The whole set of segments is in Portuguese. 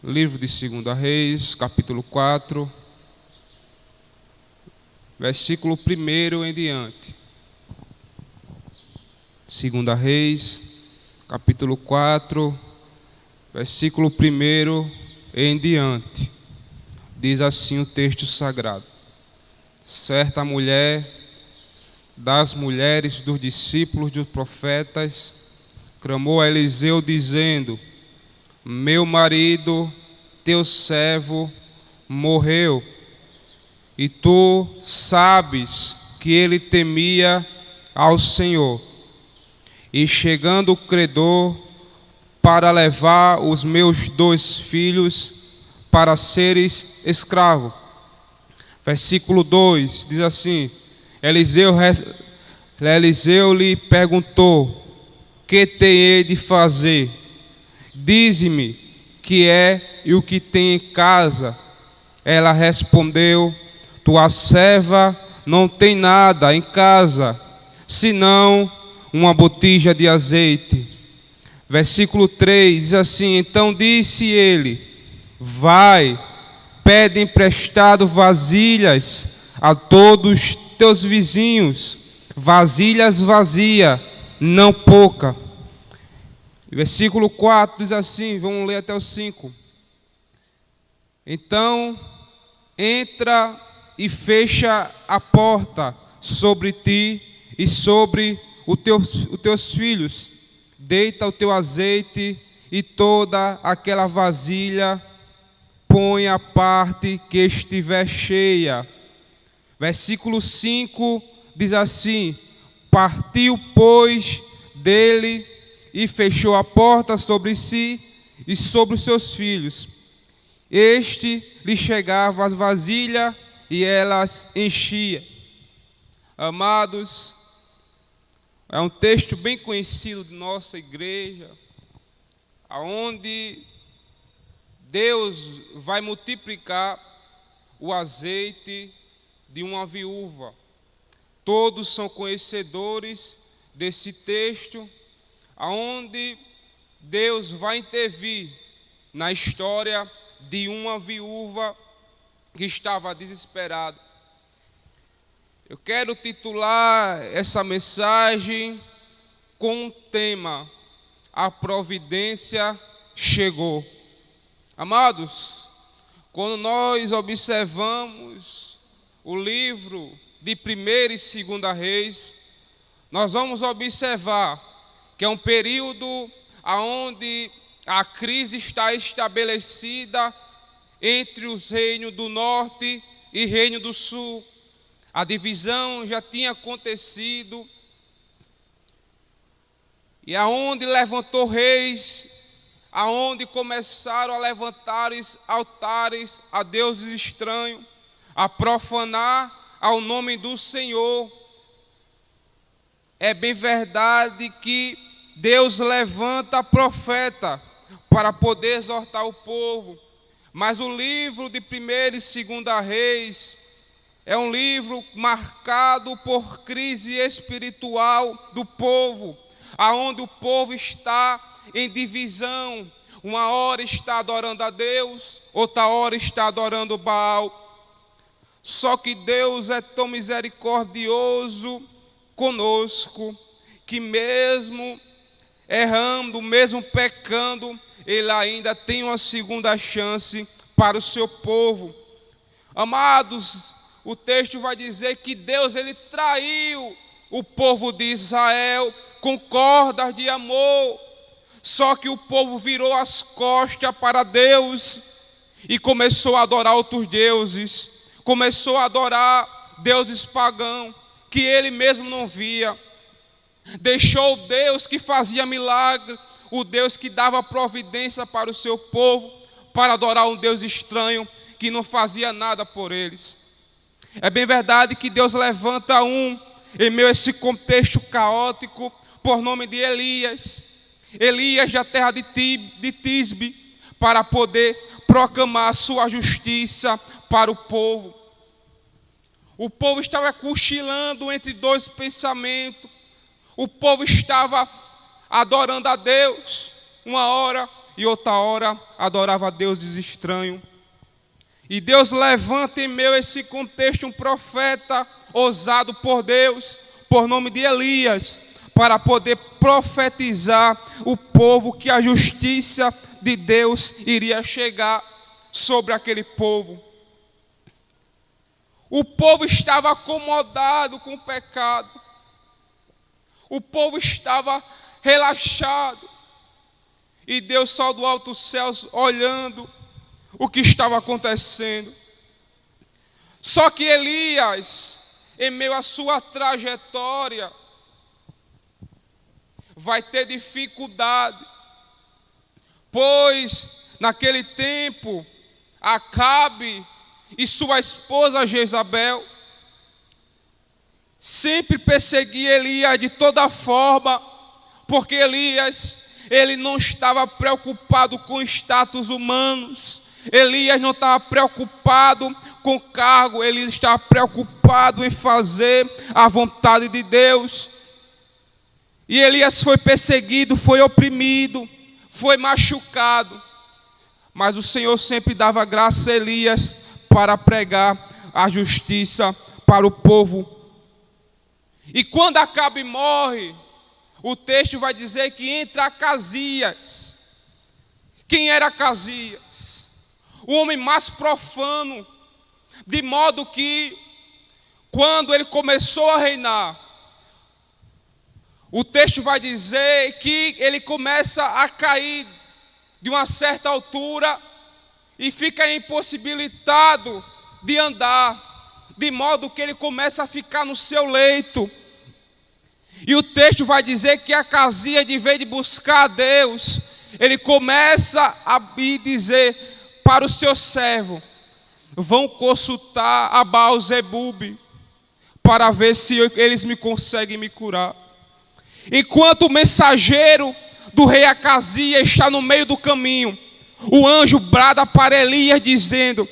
Livro de 2 Reis, capítulo 4, versículo 1 em diante. 2 Reis, capítulo 4, versículo 1 em diante. Diz assim o texto sagrado: certa mulher das mulheres dos discípulos dos profetas clamou a Eliseu dizendo: meu marido, teu servo, morreu, e tu sabes que ele temia ao Senhor. E chegando o credor para levar os meus 2 filhos para seres escravo. Versículo 2 diz assim: Eliseu lhe perguntou: que tenho de fazer? Dize-me que é e o que tem em casa. Ela respondeu: tua serva não tem nada em casa, senão uma botija de azeite. Versículo 3 diz assim: então disse ele: vai, pede emprestado vasilhas a todos teus vizinhos, vasilhas vazias, não pouca. Versículo 4 diz assim, vamos ler até o 5. Então entra e fecha a porta sobre ti e sobre os teus filhos. Deita o teu azeite e toda aquela vasilha põe à parte que estiver cheia. Versículo 5 diz assim: partiu, pois, dele e fechou a porta sobre si e sobre os seus filhos. Este lhe chegava as vasilhas e elas enchia. Amados, é um texto bem conhecido de nossa igreja, onde Deus vai multiplicar o azeite de uma viúva. Todos são conhecedores desse texto, onde Deus vai intervir na história de uma viúva que estava desesperada. Eu quero titular essa mensagem com o tema: a providência chegou. Amados, quando nós observamos o livro de 1 e 2 Reis, nós vamos observar que é um período onde a crise está estabelecida entre os reinos do norte e reino do sul. A divisão já tinha acontecido, e aonde levantou reis, aonde começaram a levantar altares a deuses estranhos, a profanar ao nome do Senhor. É bem verdade que Deus levanta profeta para poder exortar o povo, mas o livro de 1 e 2 Reis é um livro marcado por crise espiritual do povo, aonde o povo está em divisão. Uma hora está adorando a Deus, outra hora está adorando Baal. Só que Deus é tão misericordioso conosco, que mesmo errando, mesmo pecando, Ele ainda tem uma segunda chance para o seu povo. Amados, o texto vai dizer que Deus, Ele traiu o povo de Israel com cordas de amor. Só que o povo virou as costas para Deus e começou a adorar outros deuses, começou a adorar deuses pagãos que ele mesmo não via. Deixou o Deus que fazia milagre, o Deus que dava providência para o seu povo, para adorar um Deus estranho que não fazia nada por eles. É bem verdade que Deus levanta em meio a esse contexto caótico, por nome de Elias da terra de Tisbe, para poder proclamar a sua justiça para o povo. O povo estava cochilando entre 2 pensamentos. O povo estava adorando a Deus uma hora e outra hora adorava a deuses estranhos. E Deus levanta em meio a esse contexto um profeta usado por Deus, por nome de Elias, para poder profetizar o povo que a justiça de Deus iria chegar sobre aquele povo. O povo estava acomodado com o pecado. O povo estava relaxado. E Deus só do alto dos céus olhando o que estava acontecendo. Só que Elias, em meio à sua trajetória, vai ter dificuldade, pois naquele tempo Acabe e sua esposa Jezabel sempre perseguia Elias de toda forma, porque Elias, ele não estava preocupado com status humanos, Elias não estava preocupado com cargo, ele estava preocupado em fazer a vontade de Deus. E Elias foi perseguido, foi oprimido, foi machucado. Mas o Senhor sempre dava graça a Elias para pregar a justiça para o povo. E quando Acabe morre, o texto vai dizer que entra Acasias. Quem era Acasias? O homem mais profano, de modo que, quando ele começou a reinar, o texto vai dizer que ele começa a cair de uma certa altura e fica impossibilitado de andar, de modo que ele começa a ficar no seu leito. E o texto vai dizer que Acasias, de vez de buscar a Deus, ele começa a dizer para o seu servo: vão consultar a Baal-zebub para ver se eles me conseguem me curar. Enquanto o mensageiro do rei Acasias está no meio do caminho, o anjo brada para Elias dizendo: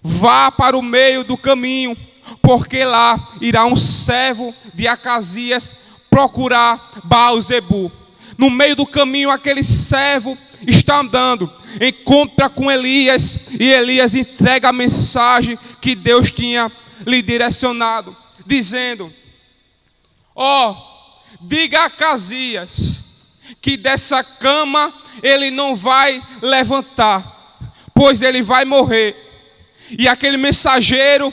vá para o meio do caminho, porque lá irá um servo de Acasias procurar Baal-zebub. No meio do caminho, aquele servo está andando, encontra com Elias, e Elias entrega a mensagem que Deus tinha lhe direcionado, dizendo: diga a Acasias que dessa cama ele não vai levantar, pois ele vai morrer. E aquele mensageiro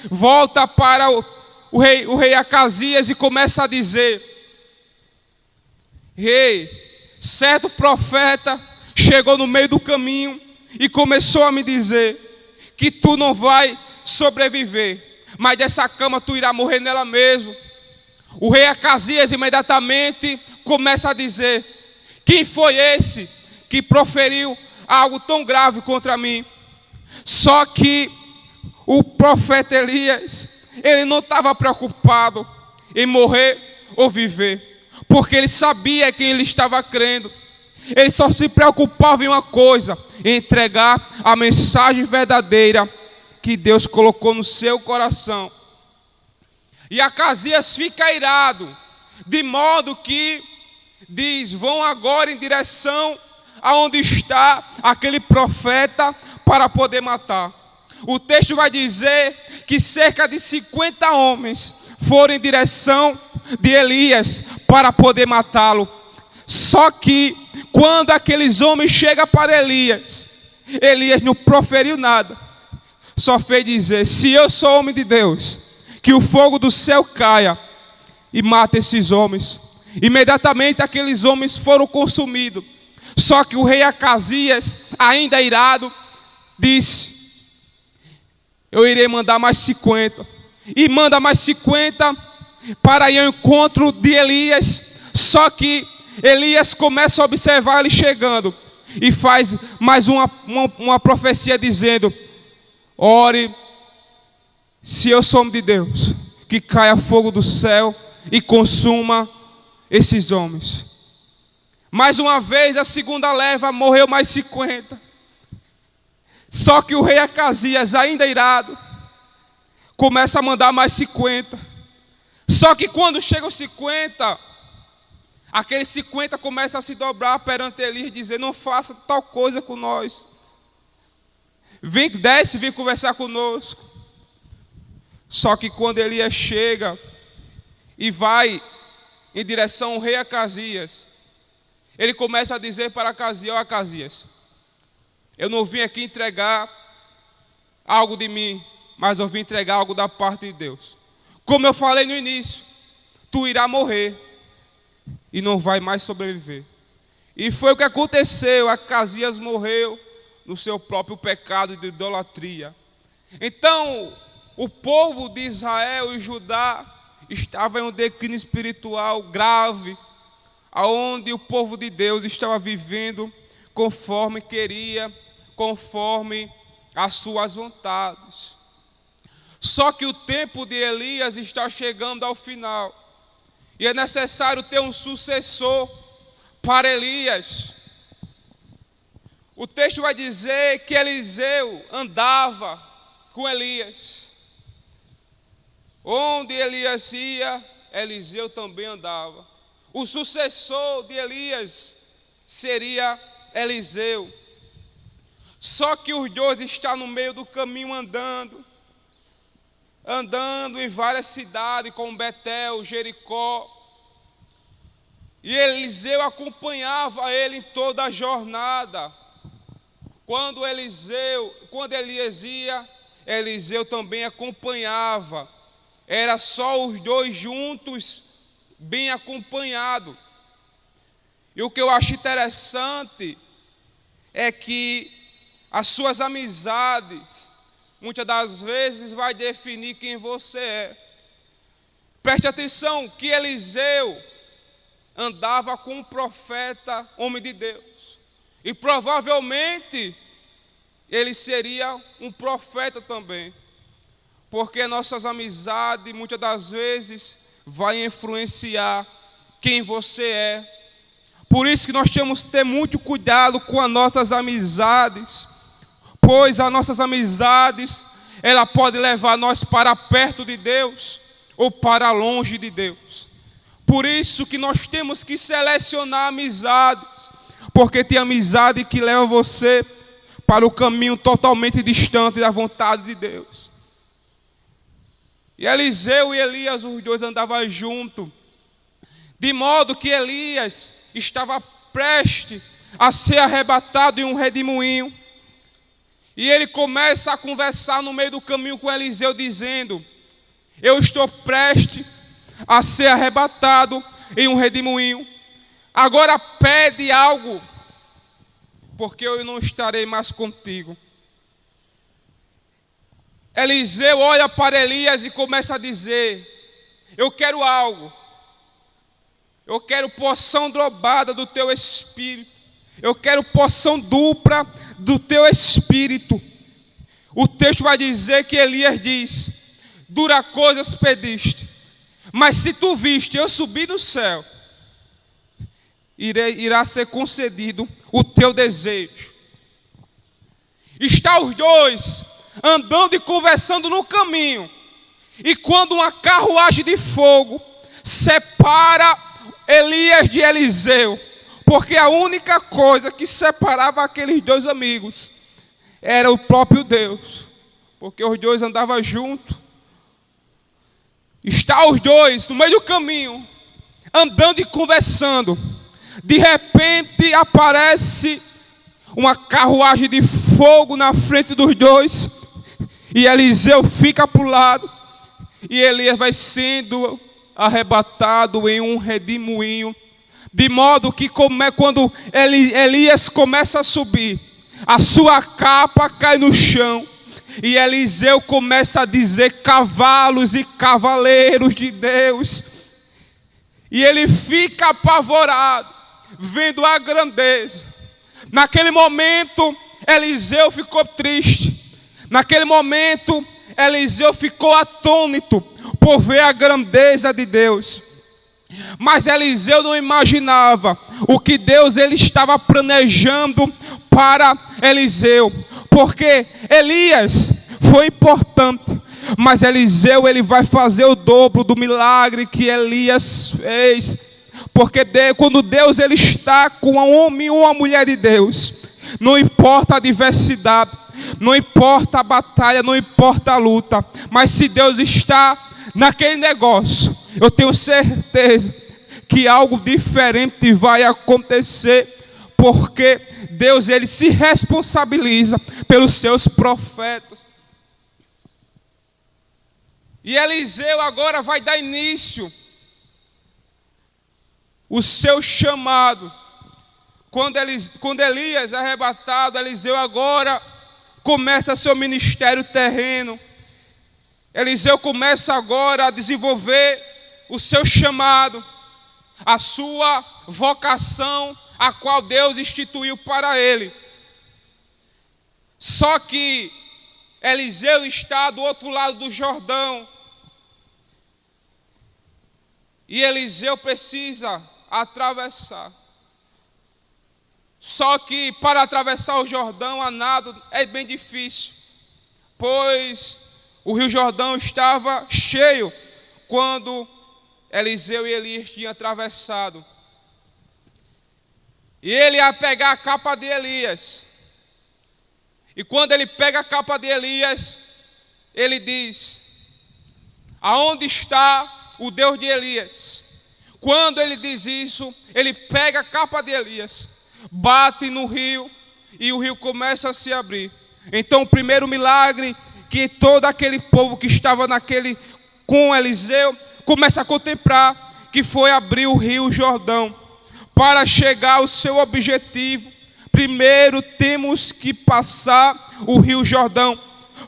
volta para o rei Acasias e começa a dizer: rei, certo profeta chegou no meio do caminho e começou a me dizer que tu não vai sobreviver, mas dessa cama tu irá morrer nela mesmo. O rei Acasias imediatamente começa a dizer: quem foi esse que proferiu algo tão grave contra mim? Só que o profeta Elias, ele não estava preocupado em morrer ou viver, porque ele sabia quem ele estava crendo. Ele só se preocupava em uma coisa: em entregar a mensagem verdadeira que Deus colocou no seu coração. E Acasias fica irado, de modo que diz: vão agora em direção aonde está aquele profeta para poder matar. O texto vai dizer que cerca de 50 homens foram em direção de Elias para poder matá-lo. Só que quando aqueles homens chegam para Elias, Elias não proferiu nada, só fez dizer: se eu sou homem de Deus, que o fogo do céu caia e mate esses homens. Imediatamente aqueles homens foram consumidos. Só que o rei Acasias, ainda irado, disse: eu irei mandar mais 50. E manda mais 50 para ir ao encontro de Elias. Só que Elias começa a observar ele chegando e faz mais uma profecia dizendo: ore, se eu sou homem de Deus, que caia fogo do céu e consuma esses homens. Mais uma vez, a segunda leva, morreu mais 50. Só que o rei Acasias, ainda irado, começa a mandar mais 50. Só que quando chegam os 50, Aqueles 50 começam a se dobrar perante Elias e dizer: não faça tal coisa com nós. Desce, vem conversar conosco. Só que quando Elias chega e vai em direção ao rei Acasias, ele começa a dizer para Acasias: ó Acasias, eu não vim aqui entregar algo de mim, mas eu vim entregar algo da parte de Deus. Como eu falei no início, tu irá morrer e não vai mais sobreviver. E foi o que aconteceu. Acasias morreu no seu próprio pecado de idolatria. Então, o povo de Israel e Judá estava em um declínio espiritual grave, aonde o povo de Deus estava vivendo conforme queria, conforme as suas vontades. Só que o tempo de Elias está chegando ao final, e é necessário ter um sucessor para Elias. O texto vai dizer que Eliseu andava com Elias. Onde Elias ia, Eliseu também andava. O sucessor de Elias seria Eliseu. Só que os dois estão no meio do caminho andando em várias cidades, como Betel, Jericó. E Eliseu acompanhava ele em toda a jornada. Quando Elias ia, Eliseu também acompanhava. Era só os dois juntos, bem acompanhados. E o que eu acho interessante é que as suas amizades, muitas das vezes, vai definir quem você é. Preste atenção que Eliseu andava com um profeta, homem de Deus. E provavelmente ele seria um profeta também. Porque nossas amizades, muitas das vezes, vai influenciar quem você é. Por isso que nós temos que ter muito cuidado com as nossas amizades, pois as nossas amizades, ela pode levar nós para perto de Deus ou para longe de Deus. Por isso que nós temos que selecionar amizades, porque tem amizade que leva você para o caminho totalmente distante da vontade de Deus. E Eliseu e Elias, os dois andavam juntos, de modo que Elias estava prestes a ser arrebatado em um redemoinho. E ele começa a conversar no meio do caminho com Eliseu, dizendo: eu estou prestes a ser arrebatado em um redemoinho. Agora pede algo, porque eu não estarei mais contigo. Eliseu olha para Elias e começa a dizer: eu quero algo. Eu quero porção dobrada do teu espírito. Eu quero porção dupla do teu espírito. O texto vai dizer que Elias diz: dura coisas pediste, mas se tu viste eu subir no céu, irá ser concedido o teu desejo. Está os dois andando e conversando no caminho, e quando uma carruagem de fogo separa Elias de Eliseu, porque a única coisa que separava aqueles dois amigos era o próprio Deus, porque os dois andavam juntos. Está os dois no meio do caminho, andando e conversando. De repente aparece uma carruagem de fogo na frente dos dois, e Eliseu fica para o lado, e Elias vai sendo arrebatado em um redemoinho, de modo que quando Elias começa a subir, a sua capa cai no chão, e Eliseu começa a dizer: cavalos e cavaleiros de Deus. E ele fica apavorado, vendo a grandeza. Naquele momento, Eliseu ficou triste. Naquele momento, Eliseu ficou atônito por ver a grandeza de Deus. Mas Eliseu não imaginava o que Deus ele estava planejando para Eliseu. Porque Elias foi importante, mas Eliseu ele vai fazer o dobro do milagre que Elias fez. Porque quando Deus ele está com um homem ou uma mulher de Deus, não importa a adversidade, não importa a batalha, não importa a luta, mas se Deus está naquele negócio, eu tenho certeza que algo diferente vai acontecer, porque Deus ele se responsabiliza pelos seus profetas. E Eliseu agora vai dar início o seu chamado. Quando Elias é arrebatado, Eliseu agora começa seu ministério terreno. Eliseu começa agora a desenvolver o seu chamado, a sua vocação, a qual Deus instituiu para ele. Só que Eliseu está do outro lado do Jordão. E Eliseu precisa atravessar. Só que para atravessar o Jordão a nado é bem difícil, pois o rio Jordão estava cheio quando Eliseu e Elias tinham atravessado. E ele ia pegar a capa de Elias. E quando ele pega a capa de Elias, ele diz: aonde está o Deus de Elias? Quando ele diz isso, ele pega a capa de Elias, bate no rio e o rio começa a se abrir. Então o primeiro milagre que todo aquele povo que estava com Eliseu começa a contemplar, que foi abrir o rio Jordão. Para chegar ao seu objetivo, primeiro temos que passar o rio Jordão.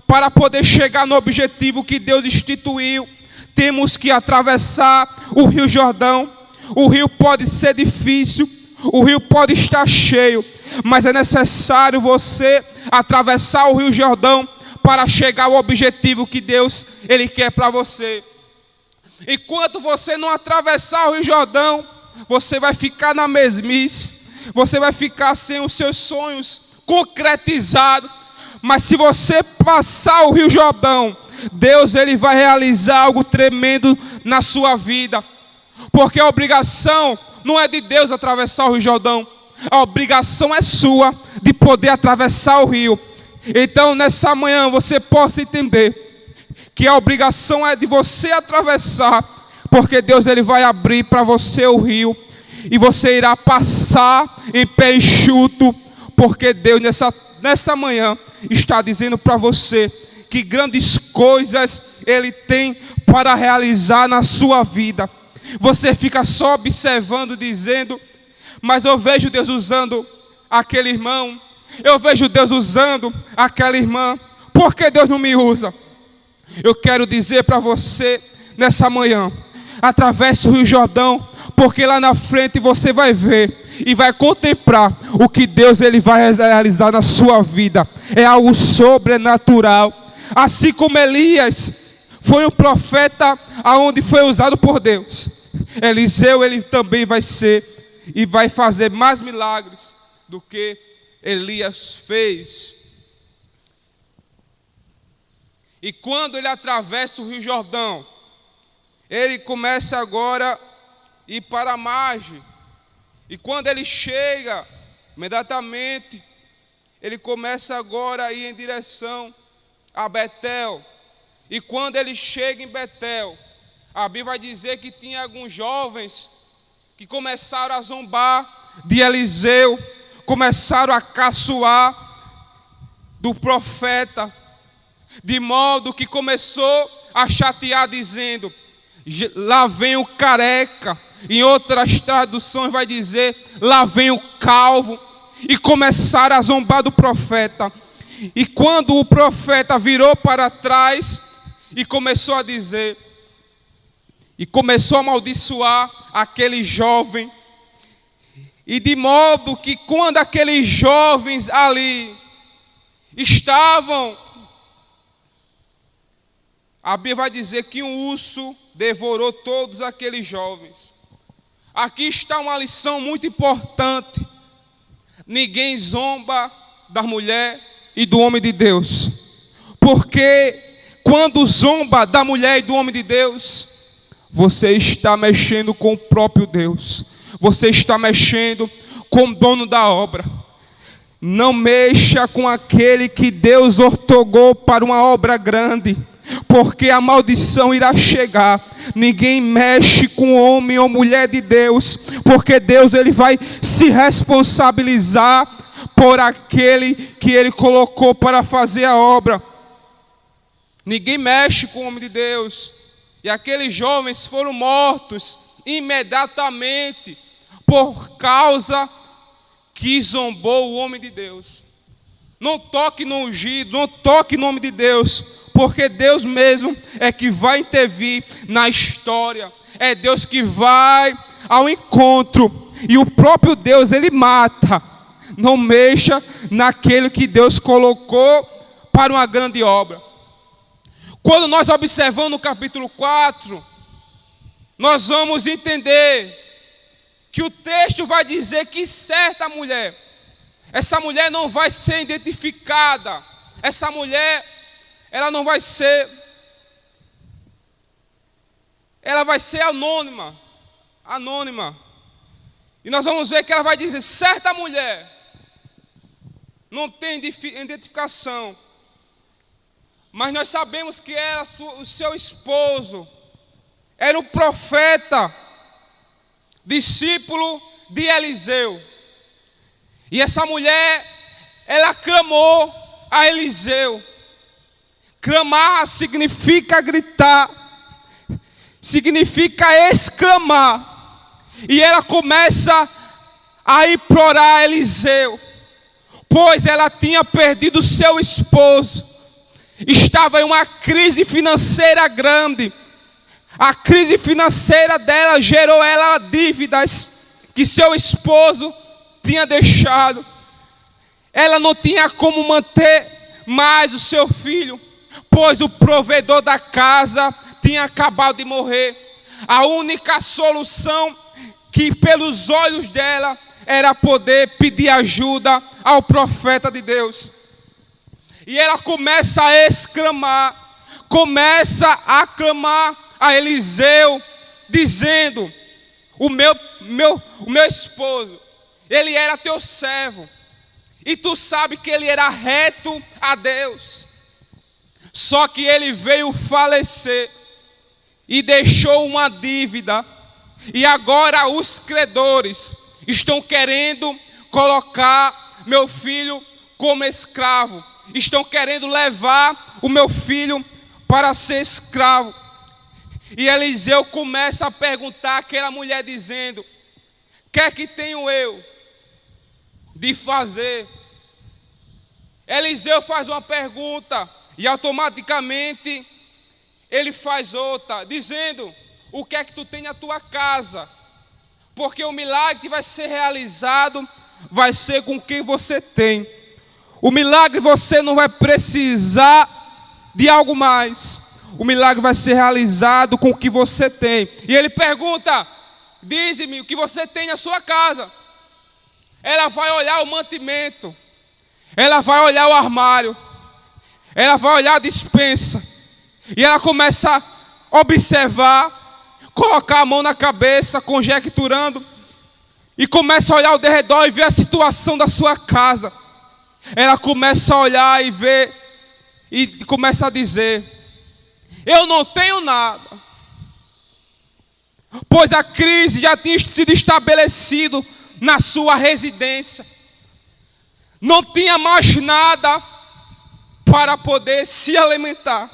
Para poder chegar no objetivo que Deus instituiu, temos que atravessar o rio Jordão. O rio pode ser difícil, o rio pode estar cheio, mas é necessário você atravessar o rio Jordão para chegar ao objetivo que Deus ele quer para você. Enquanto você não atravessar o rio Jordão, você vai ficar na mesmice, você vai ficar sem os seus sonhos concretizados. Mas se você passar o rio Jordão, Deus ele vai realizar algo tremendo na sua vida. Porque a obrigação não é de Deus atravessar o rio Jordão, a obrigação é sua de poder atravessar o rio. Então nessa manhã você possa entender que a obrigação é de você atravessar, porque Deus ele vai abrir para você o rio e você irá passar em pé enxuto, porque Deus nessa manhã está dizendo para você que grandes coisas ele tem para realizar na sua vida. Você fica só observando, dizendo: mas eu vejo Deus usando aquele irmão, eu vejo Deus usando aquela irmã, por que Deus não me usa? Eu quero dizer para você nessa manhã: atravesse o rio Jordão, porque lá na frente você vai ver e vai contemplar o que Deus ele vai realizar na sua vida. É algo sobrenatural. Assim como Elias foi um profeta aonde foi usado por Deus, Eliseu ele também vai ser e vai fazer mais milagres do que Elias fez. E quando ele atravessa o rio Jordão, ele começa agora a ir para a margem. E quando ele chega, imediatamente, ele começa agora a ir em direção a Betel. E quando ele chega em Betel, a Bíblia vai dizer que tinha alguns jovens que começaram a zombar de Eliseu, começaram a caçoar do profeta, de modo que começou a chatear, dizendo: lá vem o careca. Em outras traduções vai dizer: lá vem o calvo. E começaram a zombar do profeta. E quando o profeta virou para trás e começou a dizer, e começou a amaldiçoar aquele jovem, e de modo que quando aqueles jovens ali estavam, a Bíblia vai dizer que um urso devorou todos aqueles jovens. Aqui está uma lição muito importante: ninguém zomba da mulher e do homem de Deus, porque quando zomba da mulher e do homem de Deus, você está mexendo com o próprio Deus. você está mexendo com o dono da obra. Não mexa com aquele que Deus ortogou para uma obra grande, porque a maldição irá chegar. Ninguém mexe com homem ou mulher de Deus, porque Deus ele vai se responsabilizar por aquele que ele colocou para fazer a obra. Ninguém mexe com o homem de Deus. E aqueles jovens foram mortos imediatamente por causa que zombou o homem de Deus. Não toque no ungido, não toque no nome de Deus, porque Deus mesmo é que vai intervir na história. É Deus que vai ao encontro. E o próprio Deus, ele mata. Não mexa naquele que Deus colocou para uma grande obra. Quando nós observamos no capítulo 4, nós vamos entender que o texto vai dizer que certa mulher, essa mulher não vai ser identificada, essa mulher, ela vai ser anônima. E nós vamos ver que ela vai dizer, certa mulher, não tem identificação, mas nós sabemos que era o seu esposo, era um profeta, discípulo de Eliseu. E essa mulher, ela clamou a Eliseu. Clamar significa gritar, significa exclamar. E ela começa a implorar a Eliseu, pois ela tinha perdido seu esposo. Estava em uma crise financeira grande. A crise financeira dela gerou ela dívidas que seu esposo tinha deixado. Ela não tinha como manter mais o seu filho, pois o provedor da casa tinha acabado de morrer. A única solução que pelos olhos dela era poder pedir ajuda ao profeta de Deus. E ela começa a exclamar, começa a clamar a Eliseu, dizendo, o meu esposo, ele era teu servo, e tu sabe que ele era reto a Deus, só que ele veio falecer, e deixou uma dívida, e agora os credores estão querendo colocar meu filho como escravo, estão querendo levar o meu filho para ser escravo. E Eliseu começa a perguntar àquela mulher dizendo, o que é que tenho eu de fazer? Eliseu faz uma pergunta e automaticamente ele faz outra, dizendo, o que é que tu tem na tua casa? Porque o milagre que vai ser realizado vai ser com quem você tem. O milagre você não vai precisar de algo mais. O milagre vai ser realizado com o que você tem. E ele pergunta, dize-me o que você tem na sua casa. Ela vai olhar o mantimento. Ela vai olhar o armário. Ela vai olhar a despensa. E ela começa a observar, colocar a mão na cabeça, conjecturando. E começa a olhar ao redor e ver a situação da sua casa. Ela começa a olhar e ver, e começa a dizer, eu não tenho nada, pois a crise já tinha sido estabelecida na sua residência. Não tinha mais nada para poder se alimentar,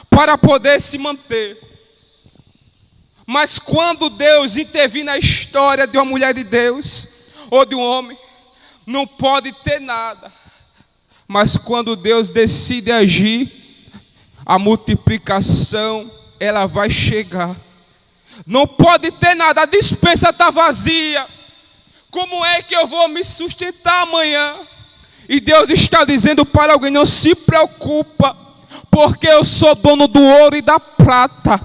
para poder se manter. Mas quando Deus intervir na história de uma mulher de Deus, ou de um homem, não pode ter nada. Mas quando Deus decide agir, a multiplicação, ela vai chegar. Não pode ter nada, a despensa está vazia. Como é que eu vou me sustentar amanhã? E Deus está dizendo para alguém, não se preocupa, porque eu sou dono do ouro e da prata.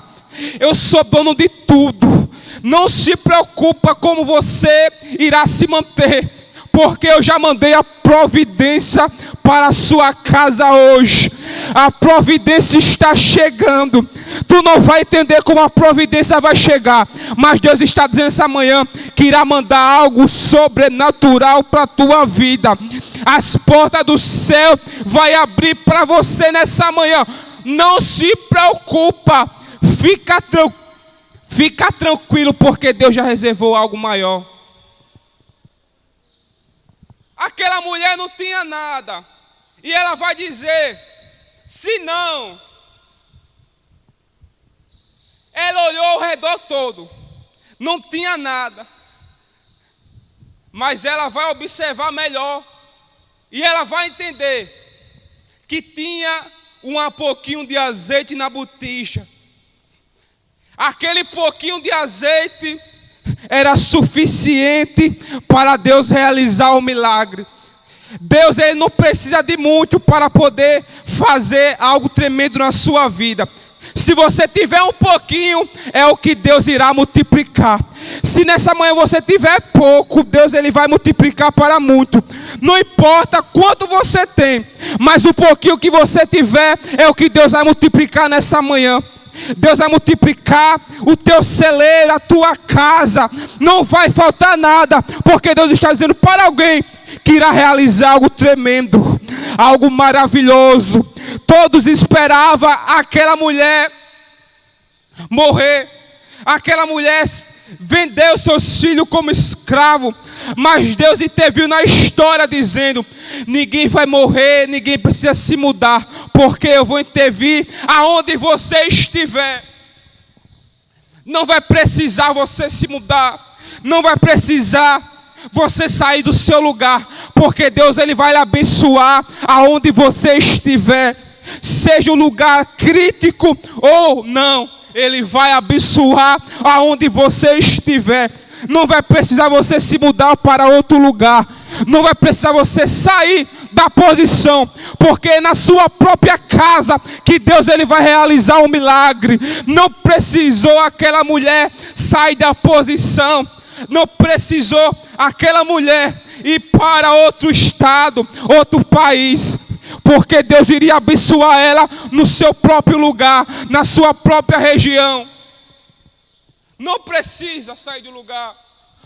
Eu sou dono de tudo. Não se preocupa como você irá se manter, porque eu já mandei a providência para a sua casa hoje. A providência está chegando. Tu não vai entender como a providência vai chegar. Mas Deus está dizendo essa manhã que irá mandar algo sobrenatural para a tua vida. As portas do céu vai abrir para você nessa manhã. Não se preocupa. Fica tranquilo, porque Deus já reservou algo maior. Aquela mulher não tinha nada. E ela vai dizer, se não... Ela olhou ao redor todo. Não tinha nada. Mas ela vai observar melhor. E ela vai entender que tinha um pouquinho de azeite na botija. Aquele pouquinho de azeite era suficiente para Deus realizar o milagre. Deus, ele não precisa de muito para poder fazer algo tremendo na sua vida. Se você tiver um pouquinho, é o que Deus irá multiplicar. Se nessa manhã você tiver pouco, Deus ele vai multiplicar para muito. Não importa quanto você tem, mas o pouquinho que você tiver é o que Deus vai multiplicar nessa manhã. Deus vai multiplicar o teu celeiro, a tua casa. Não vai faltar nada, porque Deus está dizendo para alguém que irá realizar algo tremendo, algo maravilhoso. Todos esperavam aquela mulher morrer. Aquela mulher vendeu seus filhos como escravo. Mas Deus interviu na história dizendo, ninguém vai morrer, ninguém precisa se mudar, porque eu vou intervir aonde você estiver. Não vai precisar você se mudar. Não vai precisar você sair do seu lugar, porque Deus ele vai lhe abençoar aonde você estiver. Seja um lugar crítico ou não, ele vai abençoar aonde você estiver. Não vai precisar você se mudar para outro lugar. Não vai precisar você sair da posição, porque é na sua própria casa que Deus ele vai realizar um milagre. Não precisou aquela mulher sair da posição. Não precisou aquela mulher ir para outro estado, outro país, porque Deus iria abençoar ela no seu próprio lugar, na sua própria região. Não precisa sair do lugar.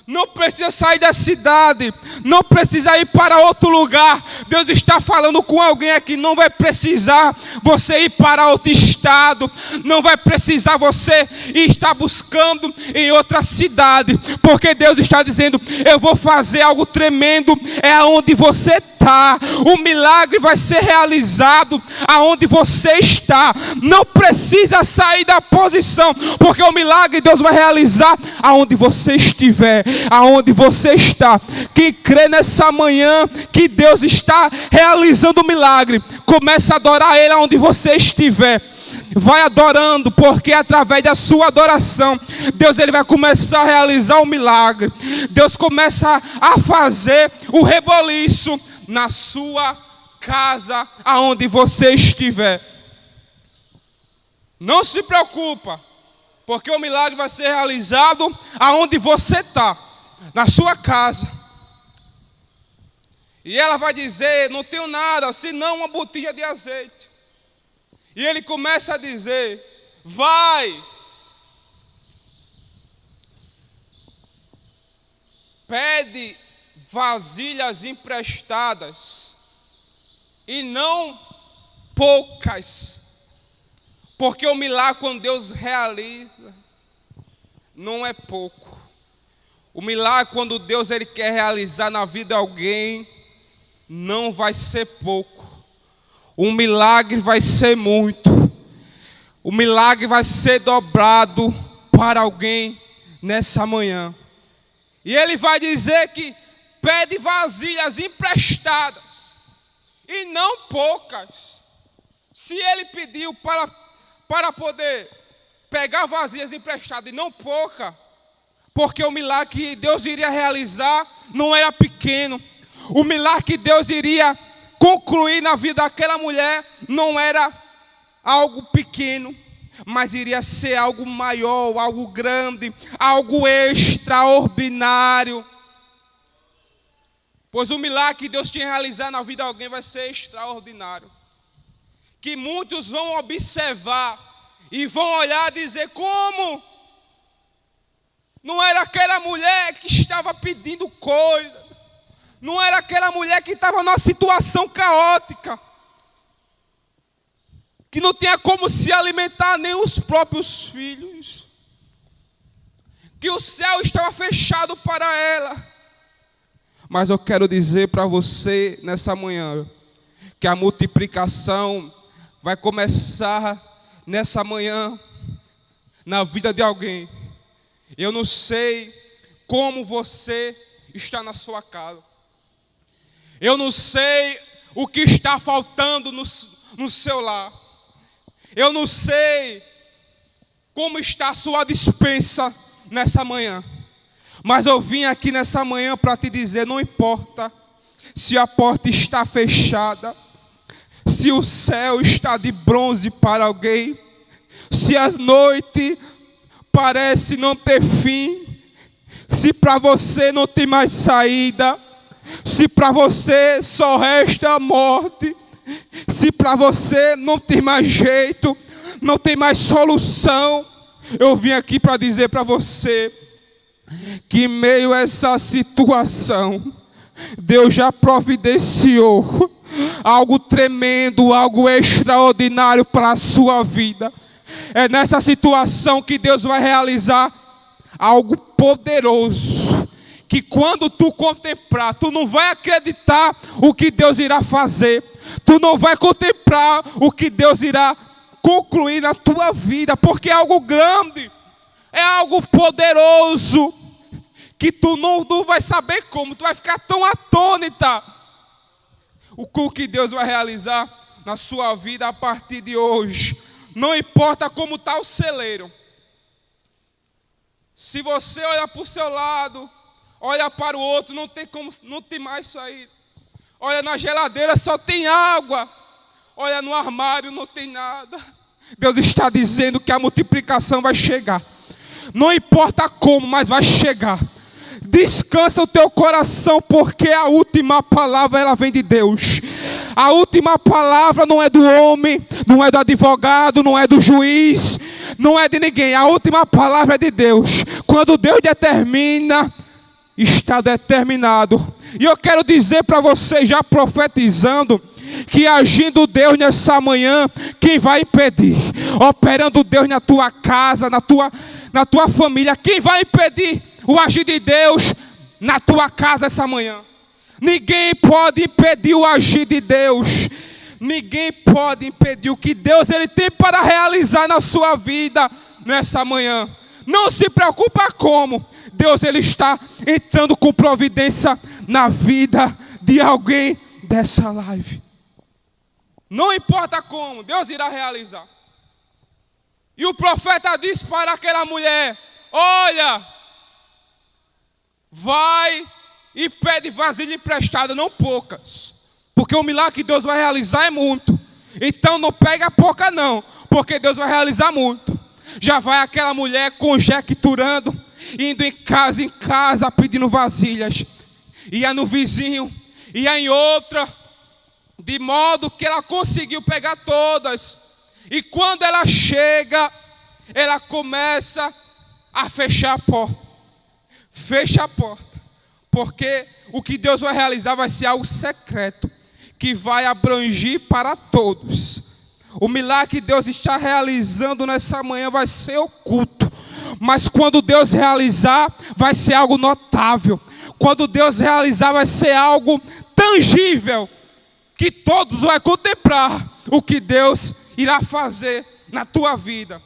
Não precisa sair da cidade. Não precisa ir para outro lugar. Deus está falando com alguém aqui. Não vai precisar você ir para outro estado. Não vai precisar você estar buscando em outra cidade. Porque Deus está dizendo, eu vou fazer algo tremendo. É aonde você está. O milagre vai ser realizado aonde você está. Não precisa sair da posição, porque o milagre Deus vai realizar aonde você estiver, aonde você está. Quem crê nessa manhã que Deus está realizando o milagre, começa a adorar Ele aonde você estiver. Vai adorando, porque através da sua adoração Deus ele vai começar a realizar o milagre. Deus começa a fazer o reboliço na sua casa, aonde você estiver. Não se preocupa, porque o milagre vai ser realizado aonde você está, na sua casa. E ela vai dizer, não tenho nada, senão uma botija de azeite. E ele começa a dizer, vai, pede vasilhas emprestadas, e não poucas, porque o milagre quando Deus realiza, não é pouco. O milagre quando Deus ele quer realizar na vida de alguém, não vai ser pouco. O milagre vai ser muito. O milagre vai ser dobrado para alguém nessa manhã. E ele vai dizer que pede vasilhas emprestadas e não poucas. Se ele pediu para poder pegar vasilhas emprestadas e não pouca, porque o milagre que Deus iria realizar não era pequeno. O milagre que Deus iria concluir na vida daquela mulher não era algo pequeno, mas iria ser algo maior, algo grande, algo extraordinário. Pois o milagre que Deus tinha realizado na vida de alguém vai ser extraordinário. Que muitos vão observar e vão olhar e dizer: como? Não era aquela mulher que estava pedindo coisa, não era aquela mulher que estava numa situação caótica, que não tinha como se alimentar nem os próprios filhos, que o céu estava fechado para ela. Mas eu quero dizer para você nessa manhã, que a multiplicação vai começar nessa manhã, na vida de alguém. Eu não sei como você está na sua casa. Eu não sei o que está faltando no seu lar. Eu não sei como está a sua despensa nessa manhã. Mas eu vim aqui nessa manhã para te dizer: não importa se a porta está fechada, se o céu está de bronze para alguém, se as noites parecem não ter fim, se para você não tem mais saída, se para você só resta a morte, se para você não tem mais jeito, não tem mais solução, eu vim aqui para dizer para você que em meio a essa situação, Deus já providenciou algo tremendo, algo extraordinário para a sua vida. É nessa situação que Deus vai realizar algo poderoso, que quando tu contemplar, tu não vai acreditar o que Deus irá fazer, tu não vai contemplar o que Deus irá concluir na tua vida, porque é algo grande, é algo poderoso, que tu não vai saber como, tu vai ficar tão atônita o que Deus vai realizar na sua vida a partir de hoje. Não importa como está o celeiro, se você olha para o seu lado, olha para o outro, não tem mais saída. Olha na geladeira, só tem água. Olha no armário, não tem nada. Deus está dizendo que a multiplicação vai chegar. Não importa como, mas vai chegar. Descansa o teu coração, porque a última palavra ela vem de Deus. A última palavra não é do homem, não é do advogado, não é do juiz, não é de ninguém. A última palavra é de Deus. Quando Deus determina, está determinado. E eu quero dizer para você, já profetizando, que agindo Deus nessa manhã, quem vai impedir? Operando Deus na tua casa, na tua família, quem vai impedir o agir de Deus na tua casa essa manhã? Ninguém pode impedir o agir de Deus. Ninguém pode impedir o que Deus ele tem para realizar na sua vida nessa manhã. Não se preocupa como. Deus ele está entrando com providência na vida de alguém dessa live. Não importa como, Deus irá realizar. E o profeta disse para aquela mulher: olha, vai e pede vasilha emprestada, não poucas, porque o milagre que Deus vai realizar é muito. Então não pega pouca não, porque Deus vai realizar muito. Já vai aquela mulher conjecturando, indo em casa pedindo vasilhas. Ia no vizinho, ia em outra, de modo que ela conseguiu pegar todas. E quando ela chega, ela começa a fechar a porta. Fecha a porta. Porque o que Deus vai realizar vai ser algo secreto, que vai abranger para todos. O milagre que Deus está realizando nessa manhã vai ser oculto. Mas quando Deus realizar, vai ser algo notável. Quando Deus realizar, vai ser algo tangível, que todos vão contemplar o que Deus irá fazer na tua vida.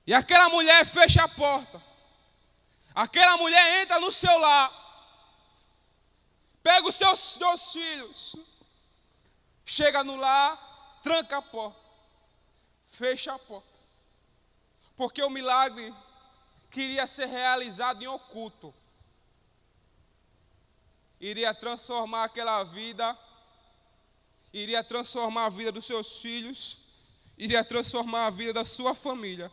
E aquela mulher fecha a porta. Aquela mulher entra no seu lar, pega os seus 2 filhos, chega no lar, tranca a porta, fecha a porta. Porque o milagre queria ser realizado em oculto. Iria transformar aquela vida, iria transformar a vida dos seus filhos, iria transformar a vida da sua família.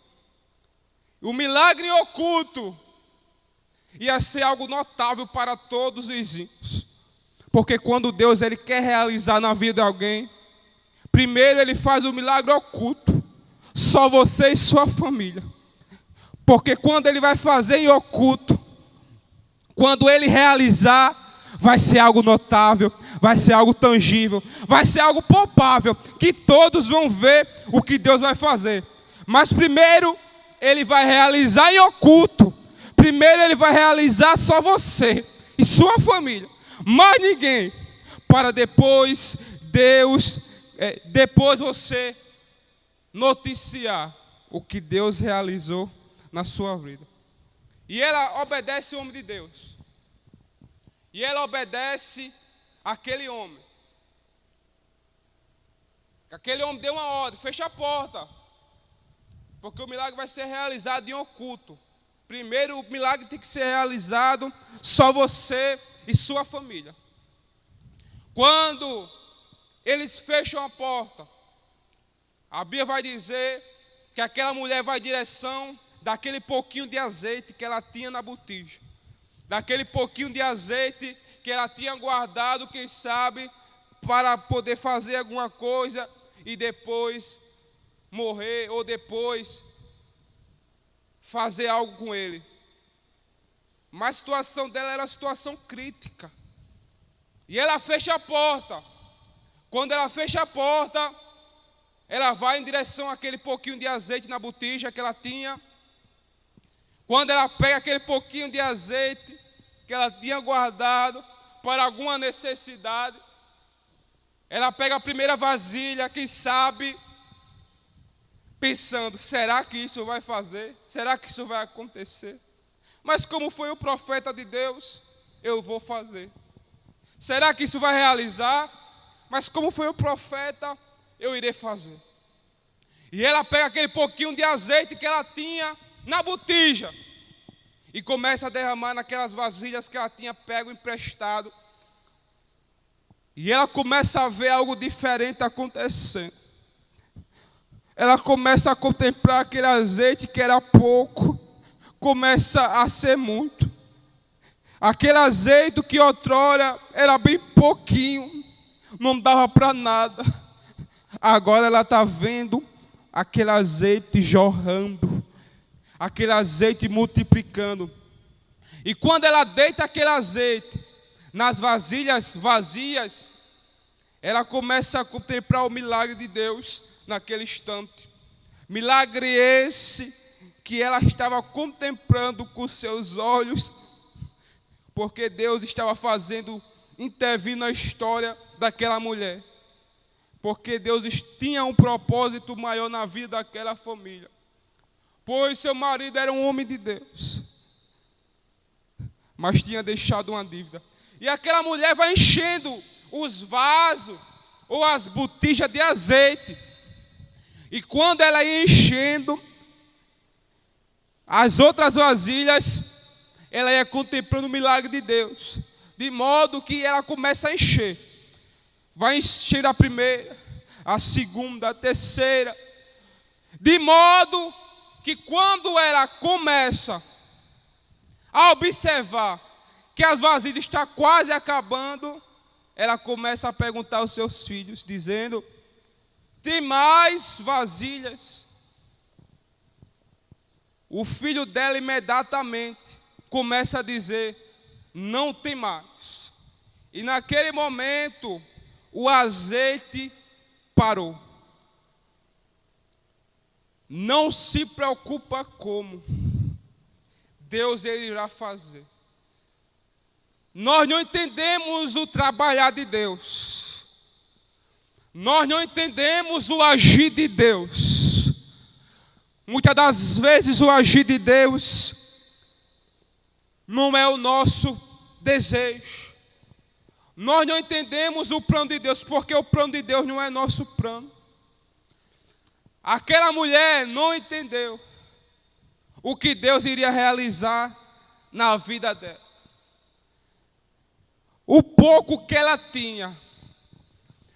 O milagre em oculto ia ser algo notável para todos os vizinhos. Porque quando Deus ele quer realizar na vida de alguém, Primeiro ele faz o milagre oculto, só você e sua família. Porque quando ele vai fazer em oculto, quando ele realizar, vai ser algo notável, vai ser algo tangível, vai ser algo palpável, que todos vão ver o que Deus vai fazer. Mas primeiro ele vai realizar em oculto. Primeiro ele vai realizar só você e sua família, mais ninguém, para depois depois você noticiar o que Deus realizou na sua vida. E ela obedece o homem de Deus. E ela obedece aquele homem. Aquele homem deu uma ordem, fecha a porta. Porque o milagre vai ser realizado em oculto. Primeiro o milagre tem que ser realizado só você e sua família. Quando eles fecham a porta, a Bíblia vai dizer que aquela mulher vai em direção daquele pouquinho de azeite que ela tinha na botija. Daquele pouquinho de azeite que ela tinha guardado, quem sabe, para poder fazer alguma coisa e depois morrer, ou depois fazer algo com ele. Mas a situação dela era uma situação crítica. E ela fecha a porta. Quando ela fecha a porta, ela vai em direção àquele pouquinho de azeite na botija que ela tinha. Quando ela pega aquele pouquinho de azeite que ela tinha guardado para alguma necessidade, ela pega a primeira vasilha, quem sabe, pensando, será que isso vai fazer? Será que isso vai acontecer? Mas como foi o profeta de Deus, eu vou fazer. Será que isso vai realizar? Mas como foi o profeta, eu irei fazer. E ela pega aquele pouquinho de azeite que ela tinha na botija e começa a derramar naquelas vasilhas que ela tinha pego emprestado. E ela começa a ver algo diferente acontecendo. Ela começa a contemplar aquele azeite que era pouco, começa a ser muito. Aquele azeite que outrora era bem pouquinho, não dava para nada. Agora ela está vendo aquele azeite jorrando, aquele azeite multiplicando. E quando ela deita aquele azeite nas vasilhas vazias, ela começa a contemplar o milagre de Deus naquele instante. Milagre esse que ela estava contemplando com seus olhos, porque Deus estava fazendo, intervir na história daquela mulher. Porque Deus tinha um propósito maior na vida daquela família. Pois seu marido era um homem de Deus, mas tinha deixado uma dívida. E aquela mulher vai enchendo os vasos ou as botijas de azeite. E quando ela ia enchendo as outras vasilhas, ela ia contemplando o milagre de Deus. De modo que ela começa a encher. Vai encher a primeira, a segunda, a terceira. De modo que quando ela começa a observar que as vasilhas estão quase acabando, ela começa a perguntar aos seus filhos, dizendo, tem mais vasilhas? O filho dela imediatamente começa a dizer, não tem mais. E naquele momento, o azeite parou. Não se preocupa como. Deus ele irá fazer. Nós não entendemos o trabalhar de Deus. Nós não entendemos o agir de Deus. Muitas das vezes o agir de Deus não é o nosso desejo. Nós não entendemos o plano de Deus, porque o plano de Deus não é nosso plano. Aquela mulher não entendeu o que Deus iria realizar na vida dela. O pouco que ela tinha,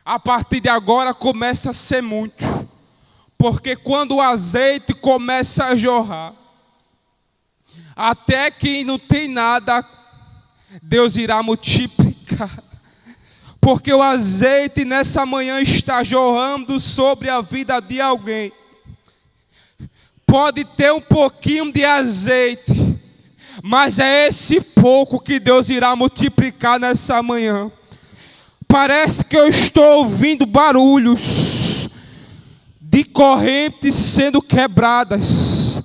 a partir de agora começa a ser muito. Porque quando o azeite começa a jorrar, até que não tem nada, Deus irá multiplicar. porque o azeite nessa manhã está jorrando sobre a vida de alguém. Pode ter um pouquinho de azeite, mas é esse pouco que Deus irá multiplicar nessa manhã. Parece que eu estou ouvindo barulhos de correntes sendo quebradas,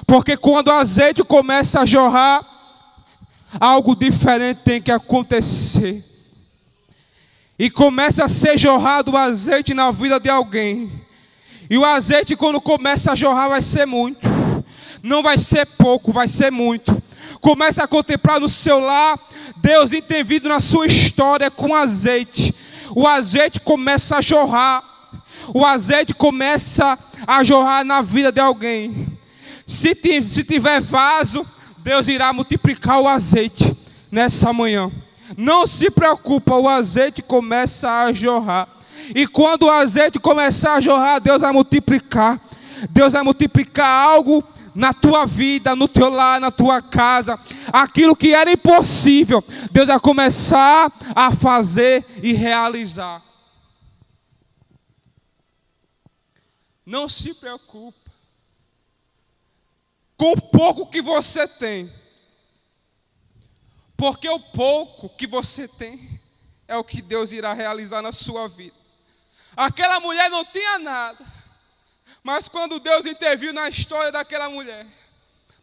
porque quando o azeite começa a jorrar, algo diferente tem que acontecer. E começa a ser jorrado o azeite na vida de alguém. E o azeite, quando começa a jorrar, vai ser muito. Não vai ser pouco, vai ser muito. Começa a contemplar no seu lar Deus intervindo na sua história com azeite. O azeite começa a jorrar. O azeite começa a jorrar na vida de alguém. Se tiver vaso, Deus irá multiplicar o azeite nessa manhã. Não se preocupa, o azeite começa a jorrar. E quando o azeite começar a jorrar, Deus vai multiplicar. Deus vai multiplicar algo na tua vida, no teu lar, na tua casa. Aquilo que era impossível, Deus vai começar a fazer e realizar. Não se preocupe com o pouco que você tem. Porque o pouco que você tem é o que Deus irá realizar na sua vida. Aquela mulher não tinha nada, mas quando Deus interviu na história daquela mulher,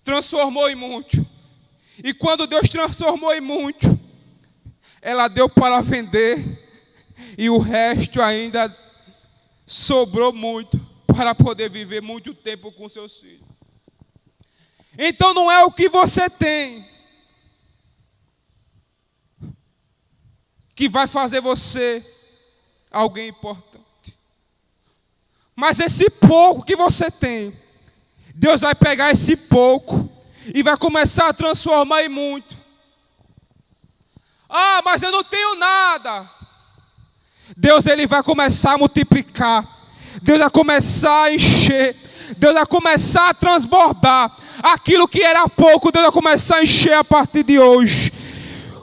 transformou em muito. E quando Deus transformou em muito, ela deu para vender, e o resto ainda sobrou muito para poder viver muito tempo com seus filhos. Então não é o que você tem que vai fazer você alguém importante. Mas esse pouco que você tem, Deus vai pegar esse pouco e vai começar a transformar em muito. Ah, mas eu não tenho nada. Deus, ele vai começar a multiplicar. Deus vai começar a encher. Deus vai começar a transbordar. Aquilo que era pouco, Deus vai começar a encher a partir de hoje.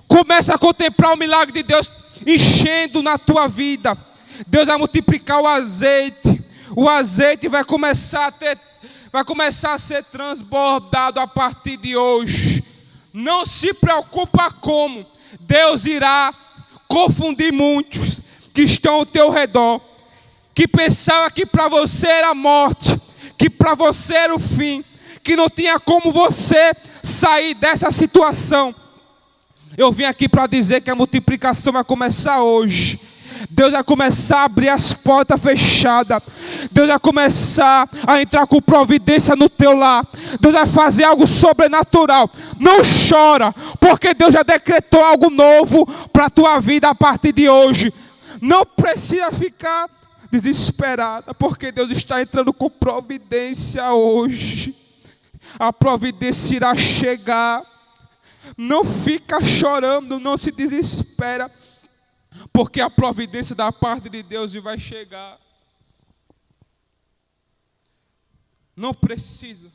Começa a contemplar o milagre de Deus enchendo na tua vida. Deus vai multiplicar o azeite. O azeite vai começar a ser transbordado a partir de hoje. Não se preocupa como. Deus irá confundir muitos que estão ao teu redor, que pensavam que para você era a morte, que para você era o fim, que não tinha como você sair dessa situação. Eu vim aqui para dizer que a multiplicação vai começar hoje. Deus vai começar a abrir as portas fechadas. Deus vai começar a entrar com providência no teu lar. Deus vai fazer algo sobrenatural. Não chora, porque Deus já decretou algo novo para a tua vida a partir de hoje. Não precisa ficar desesperada, porque Deus está entrando com providência hoje. A providência irá chegar. Não fica chorando, não se desespera, porque a providência da parte de Deus vai chegar. Não precisa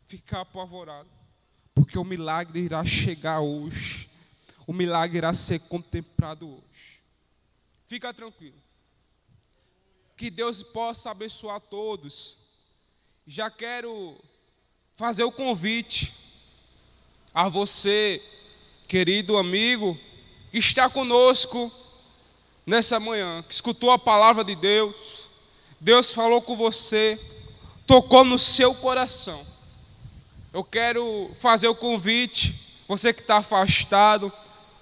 ficar apavorado, porque o milagre irá chegar hoje. O milagre irá ser contemplado hoje. Fica tranquilo. Que Deus possa abençoar todos. Já quero fazer o convite a você, querido amigo, que está conosco nessa manhã, que escutou a palavra de Deus. Deus falou com você, tocou no seu coração. Eu quero fazer o convite, você que está afastado,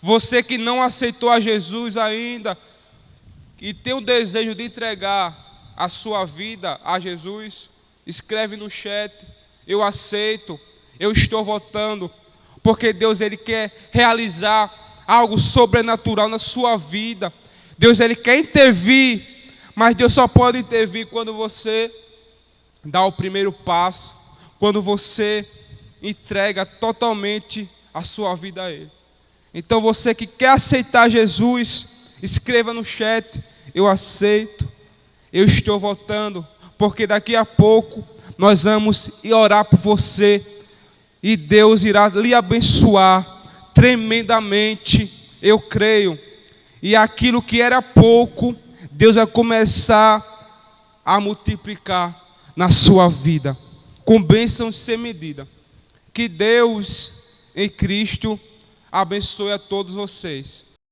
você que não aceitou a Jesus ainda e tem o desejo de entregar a sua vida a Jesus, escreve no chat: eu aceito, eu estou votando, porque Deus, ele quer realizar algo sobrenatural na sua vida. Deus, ele quer intervir, mas Deus só pode intervir quando você dá o primeiro passo, quando você entrega totalmente a sua vida a Ele. Então você que quer aceitar Jesus, escreva no chat: eu aceito, eu estou votando, porque daqui a pouco nós vamos orar por você e Deus irá lhe abençoar tremendamente, eu creio. E aquilo que era pouco, Deus vai começar a multiplicar na sua vida, com bênçãos sem medida. Que Deus, em Cristo, abençoe a todos vocês.